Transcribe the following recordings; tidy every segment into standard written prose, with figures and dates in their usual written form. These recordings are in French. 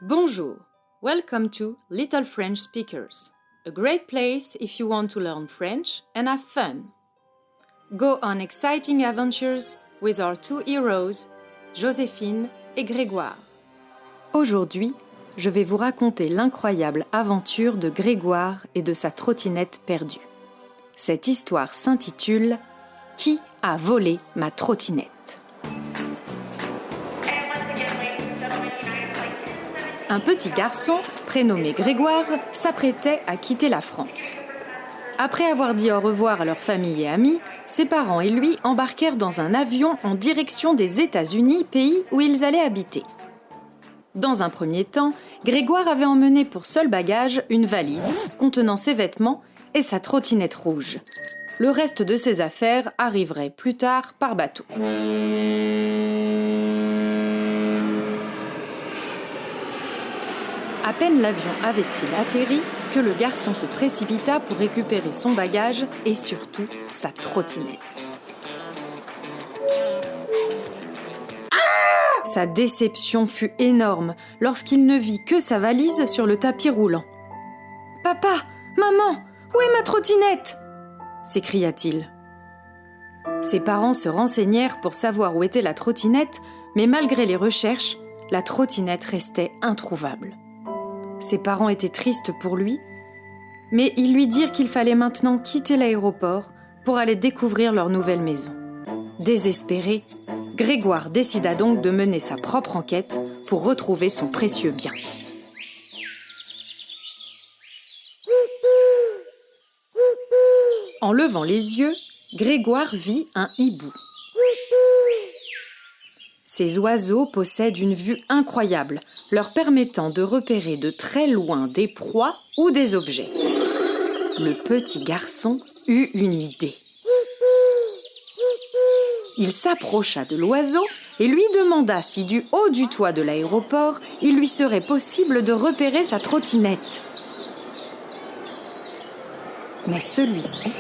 Bonjour, welcome to Little French Speakers, a great place if you want to learn French and have fun. Go on exciting adventures with our two heroes, Joséphine et Grégoire. Aujourd'hui, je vais vous raconter l'incroyable aventure de Grégoire et de sa trottinette perdue. Cette histoire s'intitule « Qui a volé ma trottinette ?» Un petit garçon, prénommé Grégoire, s'apprêtait à quitter la France. Après avoir dit au revoir à leur famille et amis, ses parents et lui embarquèrent dans un avion en direction des États-Unis, pays où ils allaient habiter. Dans un premier temps, Grégoire avait emmené pour seul bagage une valise contenant ses vêtements et sa trottinette rouge. Le reste de ses affaires arriverait plus tard par bateau. À peine l'avion avait-il atterri que le garçon se précipita pour récupérer son bagage et surtout sa trottinette. Sa déception fut énorme lorsqu'il ne vit que sa valise sur le tapis roulant. « Papa, maman, où est ma trottinette ?» s'écria-t-il. Ses parents se renseignèrent pour savoir où était la trottinette, mais malgré les recherches, la trottinette restait introuvable. Ses parents étaient tristes pour lui, mais ils lui dirent qu'il fallait maintenant quitter l'aéroport pour aller découvrir leur nouvelle maison. Désespéré, Grégoire décida donc de mener sa propre enquête pour retrouver son précieux bien. En levant les yeux, Grégoire vit un hibou. Ces oiseaux possèdent une vue incroyable, leur permettant de repérer de très loin des proies ou des objets. Le petit garçon eut une idée. Il s'approcha de l'oiseau et lui demanda si du haut du toit de l'aéroport, il lui serait possible de repérer sa trottinette. Mais celui-ci,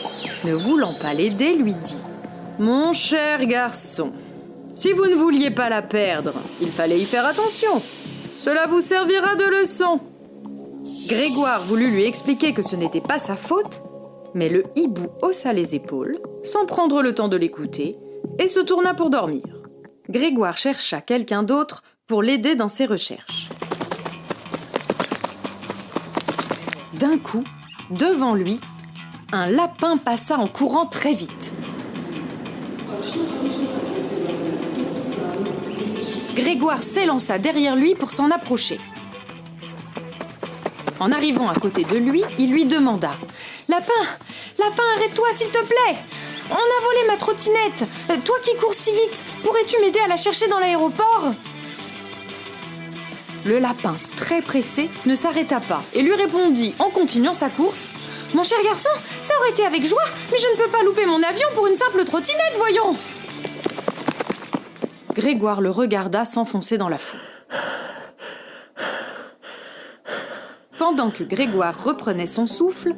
ne voulant pas l'aider, lui dit « Mon cher garçon, si vous ne vouliez pas la perdre, il fallait y faire attention. Cela vous servira de leçon. » Grégoire voulut lui expliquer que ce n'était pas sa faute, mais le hibou haussa les épaules, sans prendre le temps de l'écouter, et se tourna pour dormir. Grégoire chercha quelqu'un d'autre pour l'aider dans ses recherches. D'un coup, devant lui, un lapin passa en courant très vite. Grégoire s'élança derrière lui pour s'en approcher. En arrivant à côté de lui, il lui demanda « Lapin, arrête-toi s'il te plaît! On a volé ma trottinette! Toi qui cours si vite, pourrais-tu m'aider à la chercher dans l'aéroport ?» Le lapin, très pressé, ne s'arrêta pas et lui répondit en continuant sa course « Mon cher garçon, ça aurait été avec joie, mais je ne peux pas louper mon avion pour une simple trottinette, voyons !» Grégoire le regarda s'enfoncer dans la foule. Pendant que Grégoire reprenait son souffle,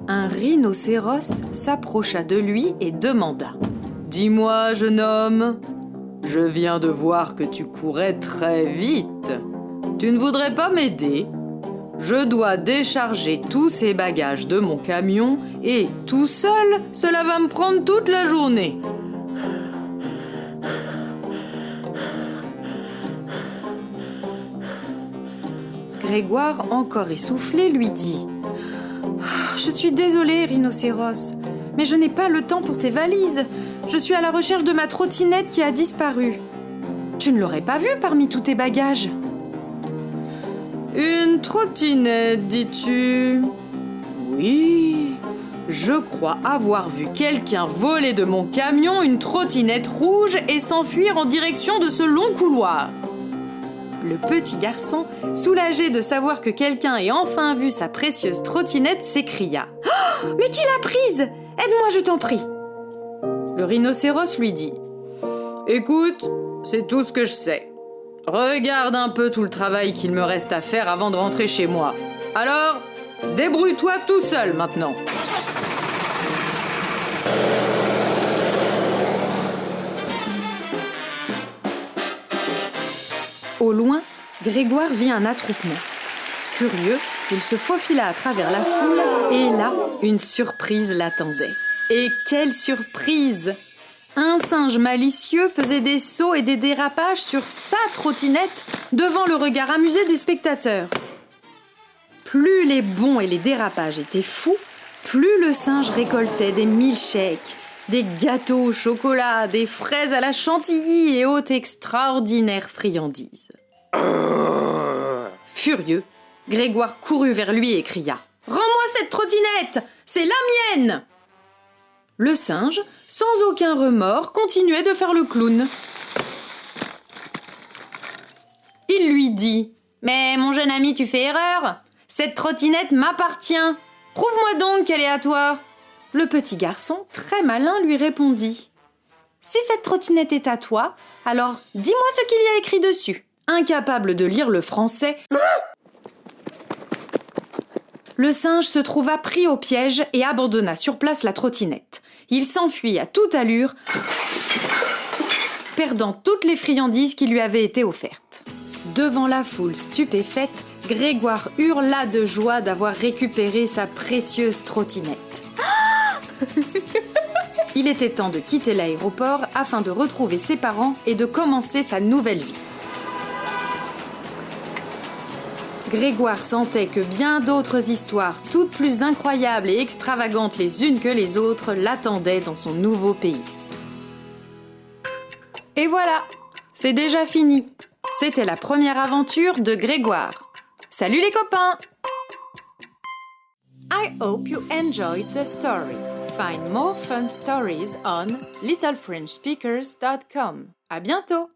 un rhinocéros s'approcha de lui et demanda « Dis-moi, jeune homme, je viens de voir que tu courais très vite. Tu ne voudrais pas m'aider ? Je dois décharger tous ces bagages de mon camion et, tout seul, cela va me prendre toute la journée. » Grégoire, encore essoufflé, lui dit « Je suis désolé, rhinocéros, mais je n'ai pas le temps pour tes valises. Je suis à la recherche de ma trottinette qui a disparu. Tu ne l'aurais pas vue parmi tous tes bagages ?» « Une trottinette, dis-tu ? Oui, je crois avoir vu quelqu'un voler de mon camion une trottinette rouge et s'enfuir en direction de ce long couloir. » Le petit garçon, soulagé de savoir que quelqu'un ait enfin vu sa précieuse trottinette, s'écria « Oh, mais qui l'a prise ? Aide-moi, je t'en prie !» Le rhinocéros lui dit « Écoute, c'est tout ce que je sais. Regarde un peu tout le travail qu'il me reste à faire avant de rentrer chez moi. Alors, débrouille-toi tout seul maintenant. » Au loin, Grégoire vit un attroupement. Curieux, il se faufila à travers la foule et là, une surprise l'attendait. Et quelle surprise! Un singe malicieux faisait des sauts et des dérapages sur sa trottinette devant le regard amusé des spectateurs. Plus les bonds et les dérapages étaient fous, plus le singe récoltait des milkshakes, des gâteaux au chocolat, des fraises à la chantilly et autres extraordinaires friandises. Furieux, Grégoire courut vers lui et cria « Rends-moi cette trottinette! C'est la mienne !» Le singe, sans aucun remords, continuait de faire le clown. Il lui dit « Mais mon jeune ami, tu fais erreur! Cette trottinette m'appartient! Prouve-moi donc qu'elle est à toi !» Le petit garçon, très malin, lui répondit « Si cette trottinette est à toi, alors dis-moi ce qu'il y a écrit dessus. » Incapable de lire le français, le singe se trouva pris au piège et abandonna sur place la trottinette. Il s'enfuit à toute allure, perdant toutes les friandises qui lui avaient été offertes. Devant la foule stupéfaite, Grégoire hurla de joie d'avoir récupéré sa précieuse trottinette. Il était temps de quitter l'aéroport afin de retrouver ses parents et de commencer sa nouvelle vie. Grégoire sentait que bien d'autres histoires, toutes plus incroyables et extravagantes les unes que les autres, l'attendaient dans son nouveau pays. Et voilà, c'est déjà fini. C'était la première aventure de Grégoire. Salut les copains! I hope you enjoyed the story. Find more fun stories on littlefrenchspeakers.com. À bientôt!